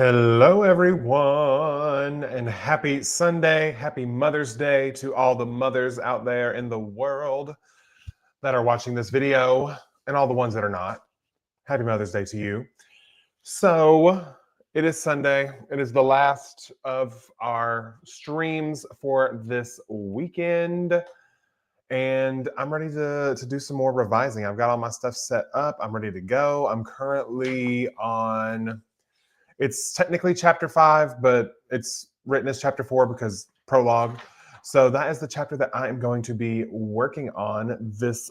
Hello, everyone, and happy Sunday. Happy Mother's Day to all the mothers out there in the world that are watching this video and all the ones that are not. Happy Mother's Day to you. So, it is Sunday. It is the last of our streams for this weekend. And I'm ready to do some more revising. I've got all my stuff set up. I'm ready to go. I'm currently on... It's technically chapter 5, but it's written as chapter 4 because prologue. So that is the chapter that I am going to be working on this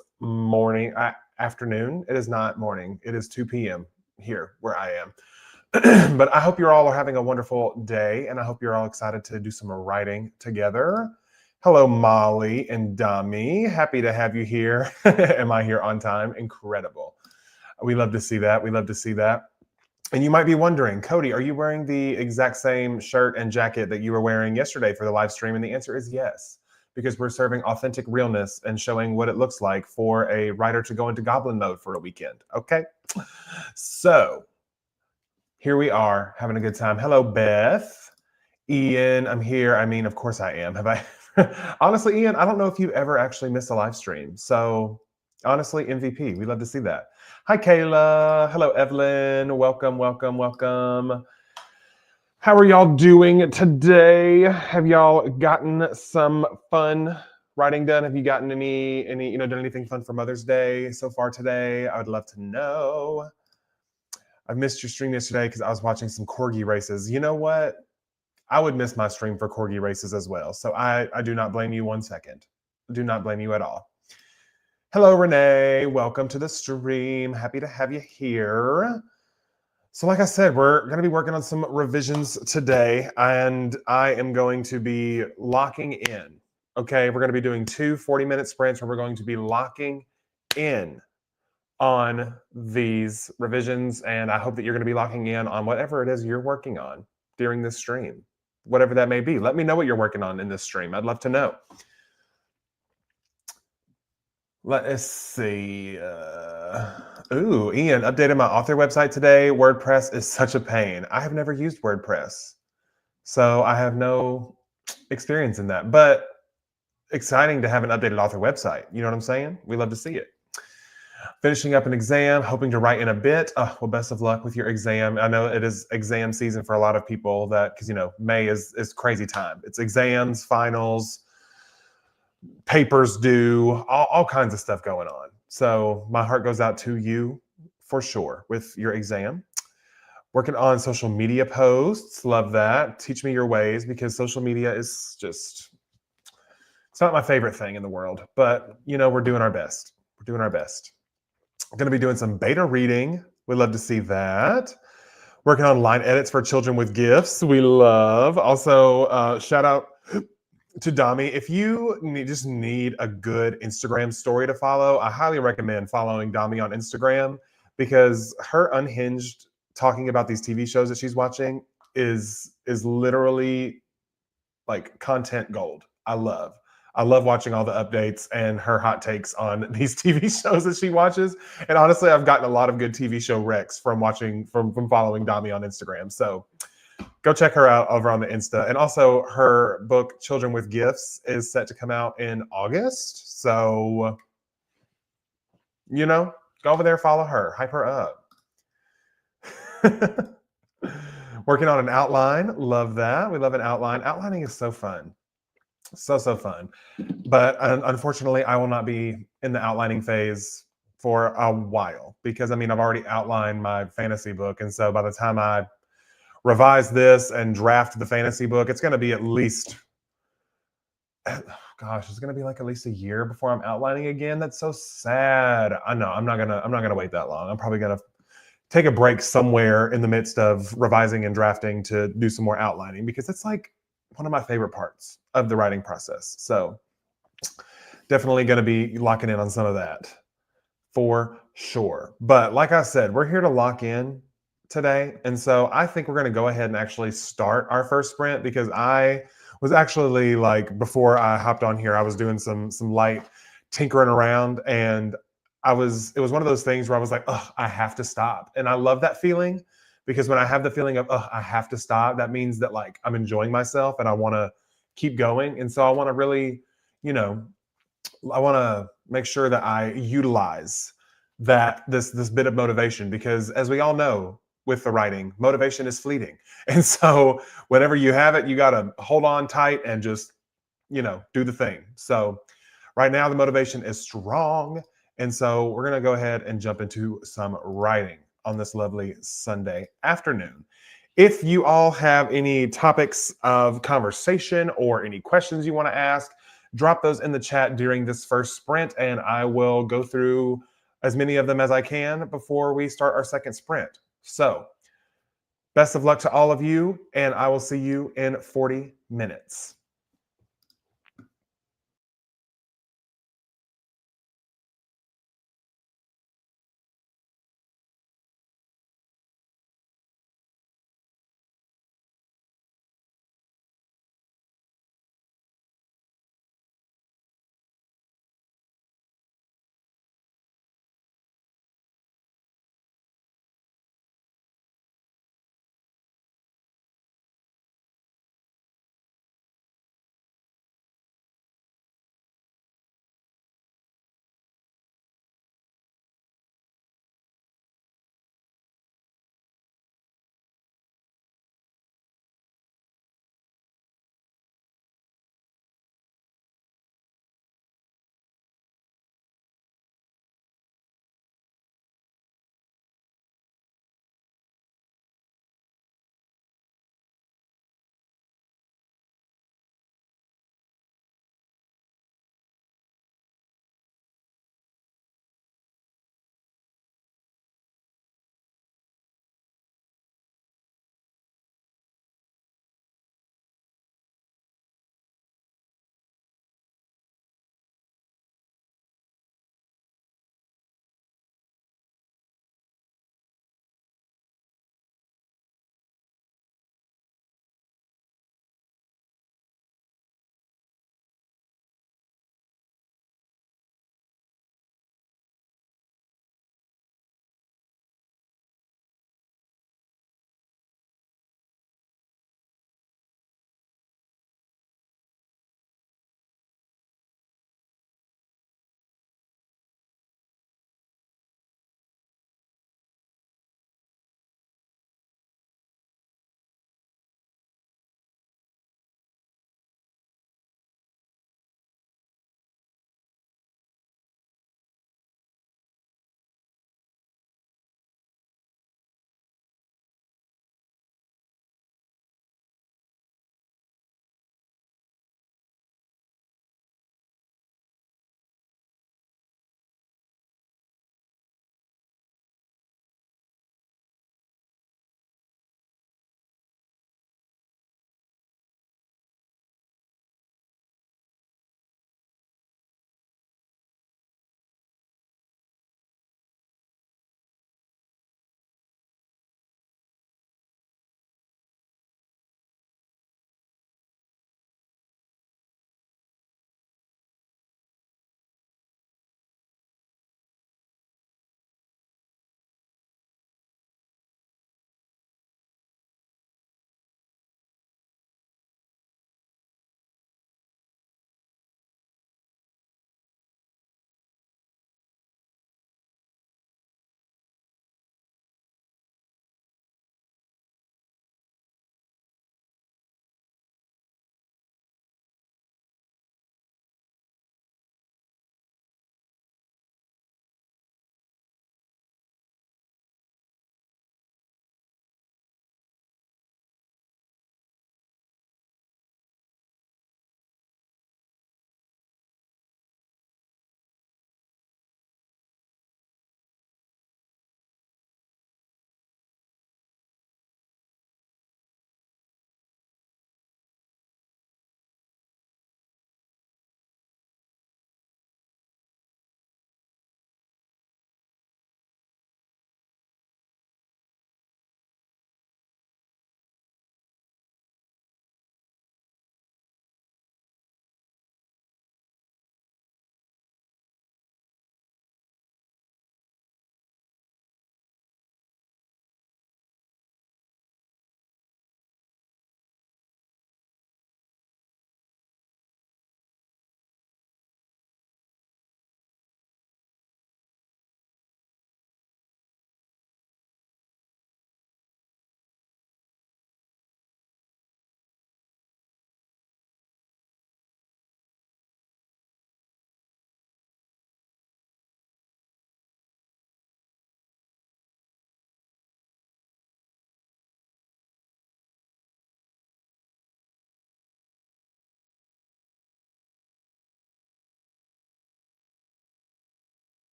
afternoon. It is not morning. It is 2 p.m. here where I am. But I hope you all are having a wonderful day, and I hope you're all excited to do some writing together. Hello, Molly and Dami. Happy to have you here. Am I here on time? Incredible. We love to see that. We love to see that. And you might be wondering, Cody, are you wearing the exact same shirt and jacket that you were wearing yesterday for the live stream? And the answer is yes, because we're serving authentic realness and showing what it looks like for a writer to go into goblin mode for a weekend. Okay, so here we are having a good time. Hello, Beth. Ian, I'm here. I mean, of course I am. Have I? Honestly, Ian, I don't know if you ever actually missed a live stream. So honestly, MVP. We love to see that. Hi, Kayla. Hello, Evelyn. Welcome, welcome, welcome. How are y'all doing today? Have y'all gotten some fun writing done? Have you gotten any, done anything fun for Mother's Day so far today? I would love to know. I missed your stream yesterday because I was watching some corgi races. You know what? I would miss my stream for corgi races as well. So I do not blame you 1 second. Do not blame you at all. Hello, Renee. Welcome to the stream. Happy to have you here. So like I said, we're going to be working on some revisions today, and I am going to be locking in. Okay, we're going to be doing 2 40-minute sprints where we're going to be locking in on these revisions, and I hope that you're going to be locking in on whatever it is you're working on during this stream, whatever that may be. Let me know what you're working on in this stream. I'd love to know. Let us see. Ooh, Ian, updated my author website today. WordPress is such a pain. I have never used WordPress, so I have no experience in that. But exciting to have an updated author website. You know what I'm saying? We love to see it. Finishing up an exam, hoping to write in a bit. Oh, well, best of luck with your exam. I know it is exam season for a lot of people because, May is crazy time. It's exams, finals, papers due, all kinds of stuff going on. So my heart goes out to you for sure with your exam. Working on social media posts. Love that. Teach me your ways, because social media is just, it's not my favorite thing in the world, but we're doing our best. We're doing our best. I'm going to be doing some beta reading. We'd love to see that. Working on line edits for children with gifts. We love. Also, shout out to Dami. If you just need a good Instagram story to follow, I highly recommend following Dami on Instagram, because her unhinged talking about these TV shows that she's watching is literally like content gold. I love watching all the updates and her hot takes on these TV shows that she watches. And honestly, I've gotten a lot of good TV show recs from following Dami on Instagram. So go check her out over on the Insta. And also, her book, Children with Gifts, is set to come out in August. So, go over there, follow her, hype her up. Working on an outline. Love that. We love an outline. Outlining is so fun. So fun. But unfortunately, I will not be in the outlining phase for a while, because, I've already outlined my fantasy book. And so by the time I revise this and draft the fantasy book, it's going to be at least, it's going to be like at least a year before I'm outlining again. That's so sad. I know I'm not gonna wait that long. I'm probably gonna take a break somewhere in the midst of revising and drafting to do some more outlining, because it's like one of my favorite parts of the writing process. So definitely going to be locking in on some of that for sure. But like I said, we're here to lock in today. And so I think we're going to go ahead and actually start our first sprint, because I was actually, like, before I hopped on here, I was doing some light tinkering around, and it was one of those things where I was like, oh, I have to stop. And I love that feeling, because when I have the feeling of, oh, I have to stop, that means that like I'm enjoying myself and I want to keep going. And so I want to really, you know, I want to make sure that I utilize this bit of motivation, because as we all know with the writing, motivation is fleeting. And so whenever you have it, you got to hold on tight and just, do the thing. So right now the motivation is strong, and so we're going to go ahead and jump into some writing on this lovely Sunday afternoon. If you all have any topics of conversation or any questions you want to ask, drop those in the chat during this first sprint, and I will go through as many of them as I can before we start our second sprint. So, best of luck to all of you, and I will see you in 40 minutes.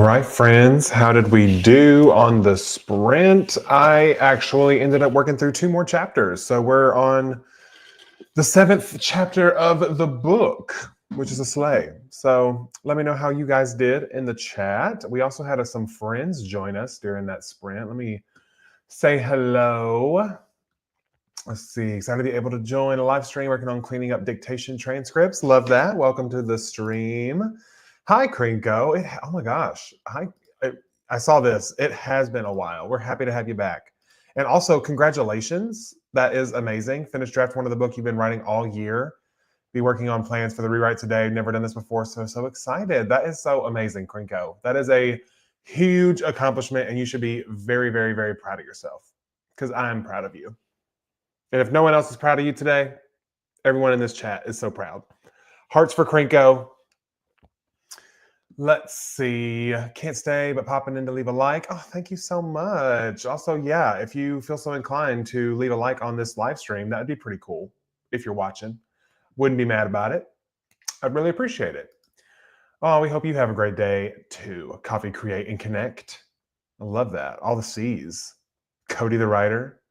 right, friends, how did we do on the sprint? I actually ended up working through 2 more chapters. So we're on the 7th chapter of the book, which is a sleigh. So let me know how you guys did in the chat. We also had some friends join us during that sprint. Let me say hello. Let's see, excited to be able to join a live stream working on cleaning up dictation transcripts. Love that. Welcome to the stream. Hi, Krinko. Oh my gosh. I saw this. It has been a while. We're happy to have you back. And also, congratulations. That is amazing. Finished draft 1 of the book you've been writing all year. Be working on plans for the rewrite today. Never done this before, so excited. That is so amazing, Krinko. That is a huge accomplishment, and you should be very, very, very proud of yourself because I'm proud of you. And if no one else is proud of you today, everyone in this chat is so proud. Hearts for Krinko. Let's see. Can't stay, but popping in to leave a like. Oh, thank you so much. Also, yeah, if you feel so inclined to leave a like on this live stream, that'd be pretty cool if you're watching. Wouldn't be mad about it. I'd really appreciate it. Oh, we hope you have a great day too. Coffee, create, and connect. I love that. All the C's. Cody the writer.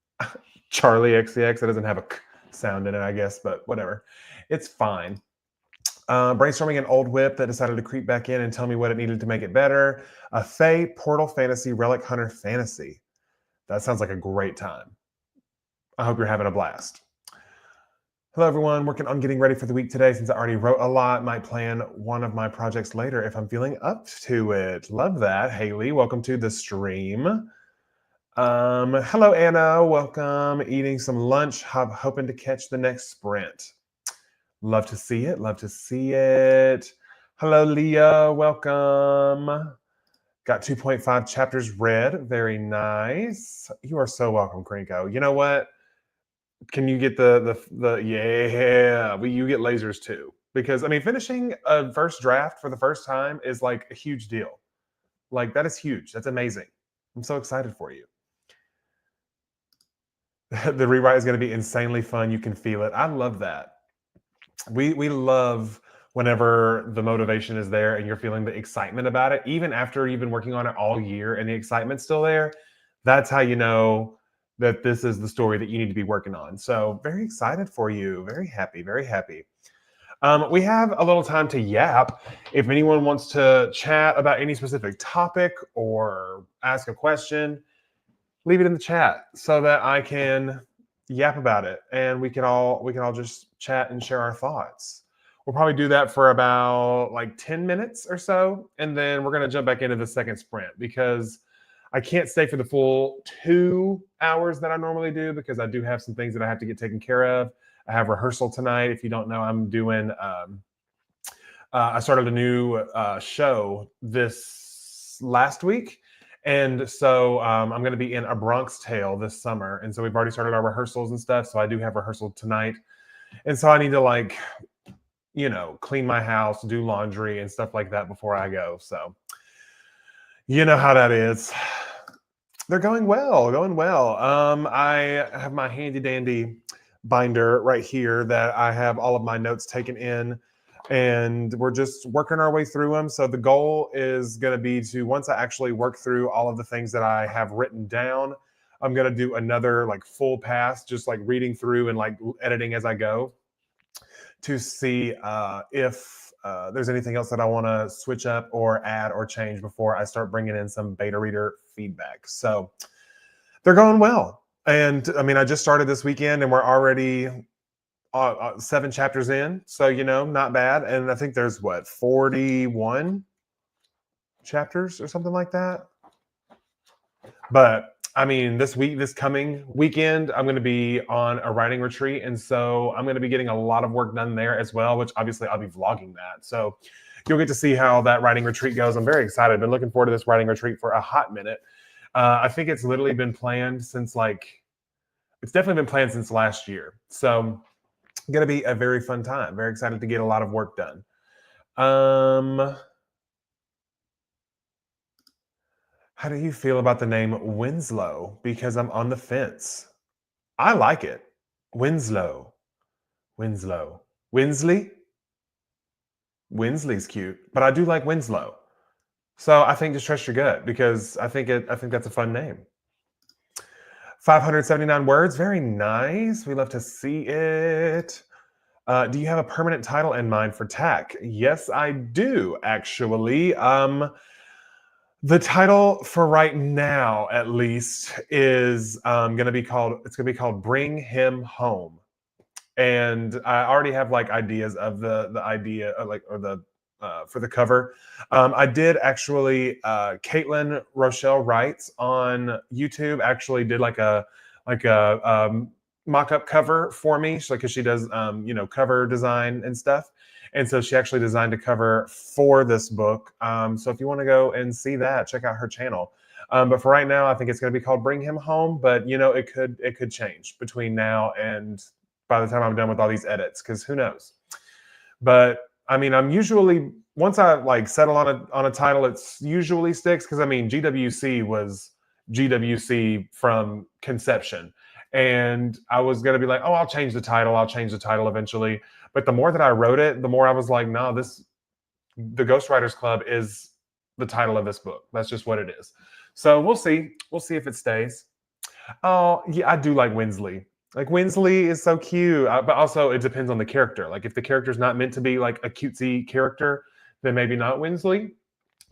Charlie XCX. That doesn't have a k sound in it, I guess, but whatever. It's fine. Brainstorming an old whip that decided to creep back in and tell me what it needed to make it better. A Fae Portal Fantasy Relic Hunter Fantasy. That sounds like a great time. I hope you're having a blast. Hello, everyone. Working on getting ready for the week today since I already wrote a lot. Might plan one of my projects later if I'm feeling up to it. Love that. Haley, welcome to the stream. Hello, Anna. Welcome. Eating some lunch. Hoping to catch the next sprint. Love to see it. Love to see it. Hello, Leah. Welcome. Got 2.5 chapters read. Very nice. You are so welcome, Krinko. You know what? Can you get the yeah? You get lasers too. Because I mean, finishing a first draft for the first time is like a huge deal. Like that is huge. That's amazing. I'm so excited for you. The rewrite is going to be insanely fun. You can feel it. I love that. We love whenever the motivation is there and you're feeling the excitement about it, even after you've been working on it all year and the excitement's still there. That's how you know that this is the story that you need to be working on. So very excited for you. Very happy. Very happy. We have a little time to yap. If anyone wants to chat about any specific topic or ask a question, leave it in the chat so that I can yap about it and we can all just chat and share our thoughts. We'll probably do that for about like 10 minutes or so, and then we're going to jump back into the second sprint because I can't stay for the full 2 hours that I normally do because I do have some things that I have to get taken care of. I have rehearsal tonight. If you don't know, I'm doing I started a new show this last week. And so I'm going to be in A Bronx Tale this summer. And so we've already started our rehearsals and stuff. So I do have rehearsal tonight. And so I need to like, you know, clean my house, do laundry and stuff like that before I go. So you know how that is. They're going well, going well. I have my handy dandy binder right here that I have all of my notes taken in. And we're just working our way through them. So the goal is going to be to, once I actually work through all of the things that I have written down, I'm going to do another like full pass, just like reading through and like editing as I go to see if there's anything else that I want to switch up or add or change before I start bringing in some beta reader feedback. So they're going well. And I mean, I just started this weekend and we're already 7 chapters in, so you know, not bad. And I think there's what 41 chapters or something like that. But I mean, this coming weekend, I'm going to be on a writing retreat, and so I'm going to be getting a lot of work done there as well. Which obviously I'll be vlogging that, so you'll get to see how that writing retreat goes. I'm very excited. I've been looking forward to this writing retreat for a hot minute. I think it's literally been planned since it's definitely been planned since last year. So going to be a very fun time. Very excited to get a lot of work done. How do you feel about the name Winslow? Because I'm on the fence. I like it. Winslow. Winslow. Winsley? Winsley's cute, but I do like Winslow. So I think just trust your gut, because I think that's a fun name. 579 words, very nice. We love to see it. Do you have a permanent title in mind for TAC? Yes, I do, actually. The title for right now, at least, is going to be called "Bring Him Home," and I already have like ideas of the idea, or the for the cover. I did actually. Caitlin Rochelle Wrights on YouTube actually did like a mock-up cover for me, because she does cover design and stuff. And so she actually designed a cover for this book. So if you want to go and see that, check out her channel. But for right now, I think it's going to be called "Bring Him Home." But it could change between now and by the time I'm done with all these edits, because who knows. But I mean, I'm usually, once I like settle on a title, it's usually sticks, because I mean, GWC was GWC from conception. And I was going to be like, oh, I'll change the title eventually. But the more that I wrote it, the more I was like, no, the Ghostwriters Club is the title of this book. That's just what it is. So we'll see. We'll see if it stays. Oh, yeah, I do like Winsley. Like, Winsley is so cute, but also it depends on the character. Like, if the character's not meant to be like a cutesy character, then maybe not Winsley.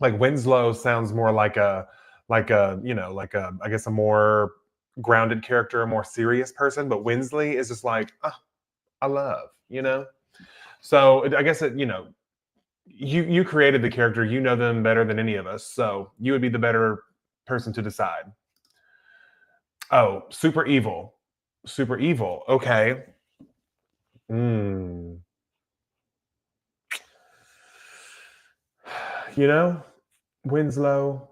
Like, Winslow sounds more like a I guess a more grounded character, a more serious person. But Winsley is just like, I love. So I guess you created the character, you know them better than any of us, so you would be the better person to decide. Oh, super evil. Super evil. Okay. Hmm. Winslow.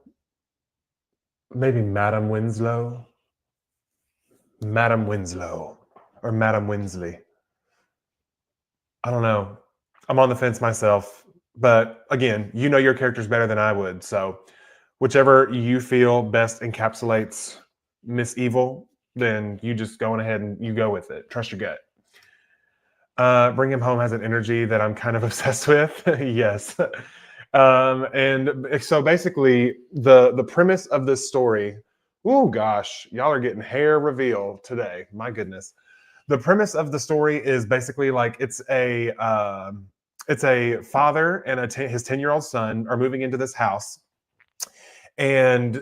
Maybe Madam Winslow. Madam Winslow. Or Madam Winsley. I don't know. I'm on the fence myself. But again, you know your characters better than I would. So whichever you feel best encapsulates Miss Evil, then you just go on ahead and you go with it. Trust your gut. Bring Him Home has an energy that I'm kind of obsessed with. Yes. And so basically the premise of this story, oh gosh, y'all are getting hair reveal today. My goodness. The premise of the story is basically like it's a father and his 10-year-old son are moving into this house, and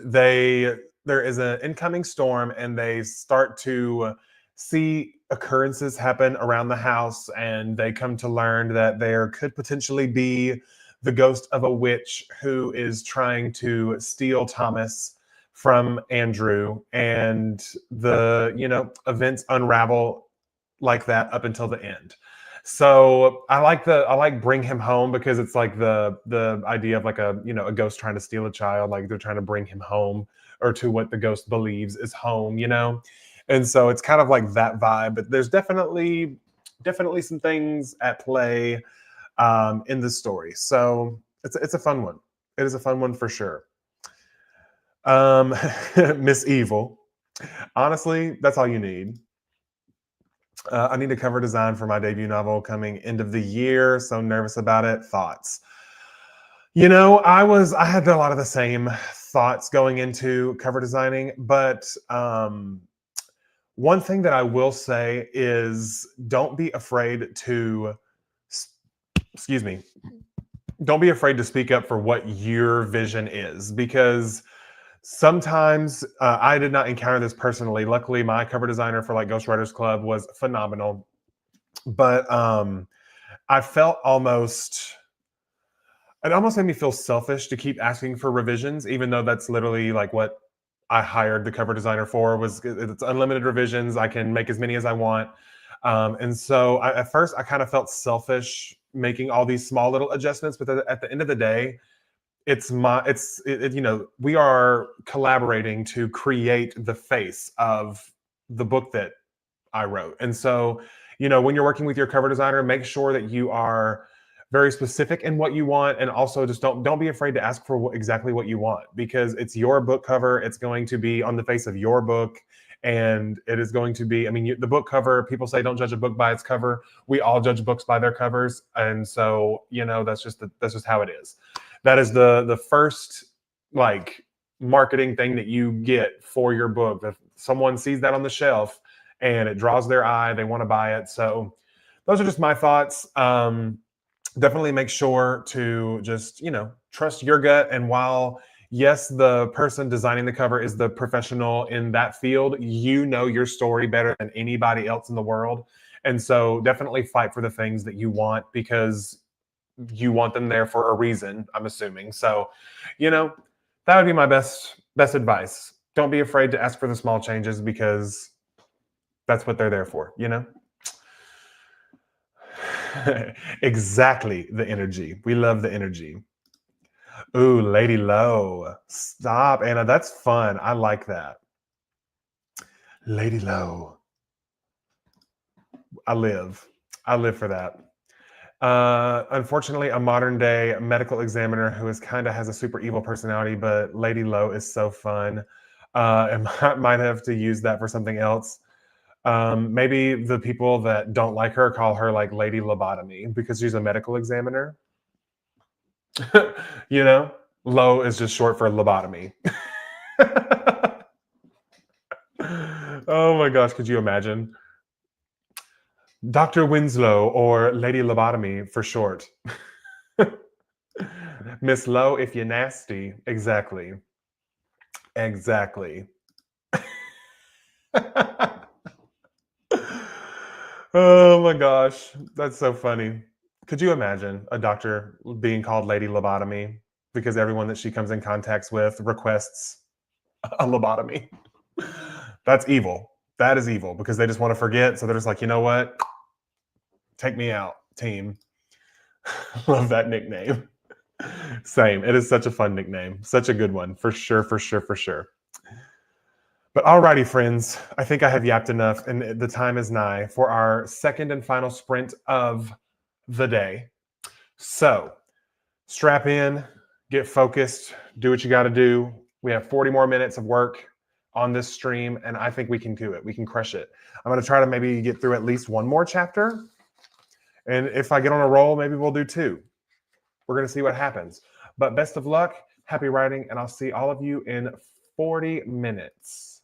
there is an incoming storm, and they start to see occurrences happen around the house, and they come to learn that there could potentially be the ghost of a witch who is trying to steal Thomas from Andrew, and the events unravel like that up until the end. So I like Bring Him Home, because it's like the idea of like a ghost trying to steal a child, like they're trying to bring him home, or to what the ghost believes is home. And so it's kind of like that vibe, but there's definitely some things at play in the story. So it's a fun one. It is a fun one for sure. Miss Evil. Honestly, that's all you need. I need a cover design for my debut novel coming end of the year. So nervous about it. Thoughts? I had a lot of the same thoughts going into cover designing, but one thing that I will say is don't be afraid to, excuse me, don't be afraid to speak up for what your vision is, because sometimes I did not encounter this personally. Luckily, my cover designer for like Ghostwriters Club was phenomenal, but I felt it almost made me feel selfish to keep asking for revisions, even though that's literally like what I hired the cover designer for. It's unlimited revisions. I can make as many as I want. And so at first I kind of felt selfish making all these small little adjustments, but at the end of the day, we are collaborating to create the face of the book that I wrote. And so, when you're working with your cover designer, make sure that you are very specific in what you want, and also just don't be afraid to ask for exactly what you want, because it's your book cover. It's going to be on the face of your book, and it is going to be, the book cover, people say don't judge a book by its cover. We all judge books by their covers, and so that's just how it is. That is the first like marketing thing that you get for your book. If someone sees that on the shelf and it draws their eye, they want to buy it. So those are just my thoughts. Definitely make sure to just, trust your gut. And while, yes, the person designing the cover is the professional in that field, you know your story better than anybody else in the world. And so definitely fight for the things that you want because you want them there for a reason, I'm assuming. So, that would be my best advice. Don't be afraid to ask for the small changes because that's what they're there for. Exactly, the energy. We love the energy. Ooh, Lady Low. Stop, Anna. That's fun. I like that. Lady Low. I live. I live for that. Unfortunately, a modern day medical examiner who is kind of has a super evil personality, but Lady Low is so fun. And might have to use that for something else. Maybe the people that don't like her call her like Lady Lobotomy because she's a medical examiner. you know, Low is just short for lobotomy. Oh my gosh, could you imagine? Dr. Winslow or Lady Lobotomy for short. Miss Low, if you're nasty. Exactly. Exactly. Oh my gosh, that's so funny. Could you imagine a doctor being called Lady Lobotomy because everyone that she comes in contact with requests a lobotomy? That's evil. That is evil because they just want to forget. So they're just like, you know what? Take me out, team. Love that nickname. Same. It is such a fun nickname. Such a good one. For sure, for sure, for sure. But alrighty, friends. I think I have yapped enough, and the time is nigh for our second and final sprint of the day. So strap in, get focused, do what you got to do. We have 40 more minutes of work on this stream, and I think we can do it. We can crush it. I'm going to try to maybe get through at least one more chapter. And if I get on a roll, maybe we'll do two. We're going to see what happens. But best of luck, happy writing, and I'll see all of you in 40 minutes.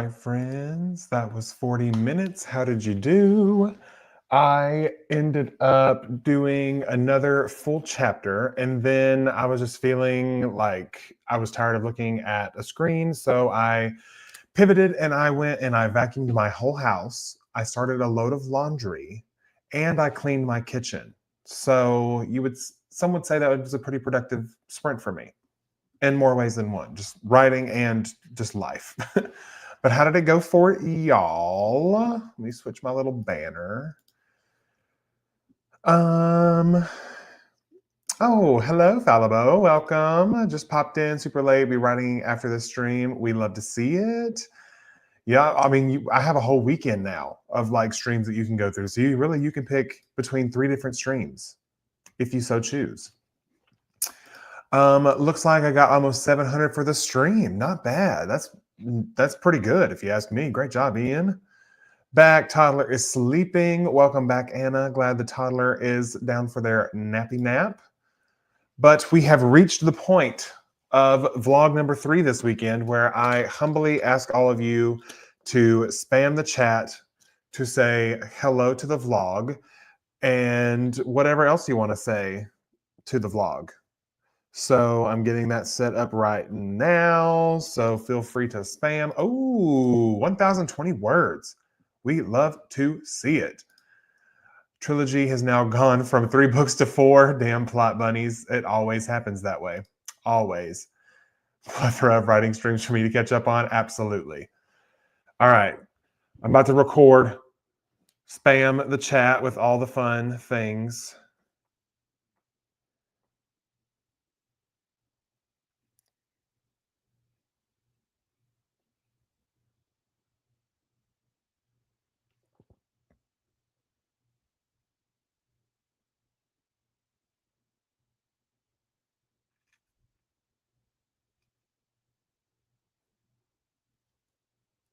right, friends, that was 40 minutes. How did you do? I ended up doing another full chapter, and then I was just feeling like I was tired of looking at a screen. So I pivoted and I went and I vacuumed my whole house. I started a load of laundry and I cleaned my kitchen. So some would say that was a pretty productive sprint for me in more ways than one, just writing and just life. But how did it go for y'all? Let me switch my little banner. Oh, hello, Falabo. Welcome. I just popped in super late. Be writing after the stream. We love to see it. Yeah, I mean, I have a whole weekend now of like streams that you can go through. So you can pick between 3 different streams if you so choose. Looks like I got almost 700 for the stream. Not bad. That's pretty good if you ask me. Great job, Ian. Back, toddler is sleeping. Welcome back, Anna. Glad the toddler is down for their nappy nap. But we have reached the point of vlog number 3 this weekend where I humbly ask all of you to spam the chat to say hello to the vlog and whatever else you want to say to the vlog. So I'm getting that set up right now. So feel free to spam. Oh, 1,020 words. We love to see it. Trilogy has now gone from 3 books to 4. Damn plot bunnies. It always happens that way. Always. Plethora of writing streams for me to catch up on. Absolutely. All right. I'm about to record. Spam the chat with all the fun things.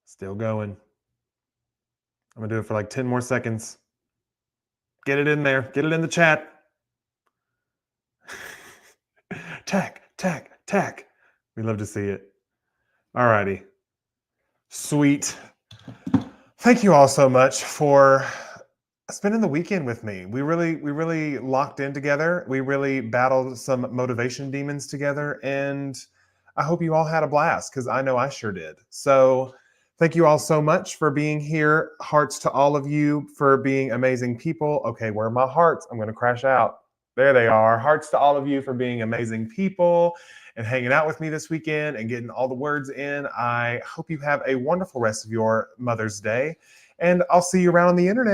Still going. I'm going to do it for like 10 more seconds. Get it in there. Get it in the chat. Tack, tack, tack. We love to see it. All righty. Sweet. Thank you all so much for spending the weekend with me. We really locked in together. We really battled some motivation demons together, and I hope you all had a blast because I know I sure did. So thank you all so much for being here. Hearts to all of you for being amazing people. Okay, where are my hearts? I'm going to crash out. There they are. Hearts to all of you for being amazing people and hanging out with me this weekend and getting all the words in. I hope you have a wonderful rest of your Mother's Day, and I'll see you around on the internet.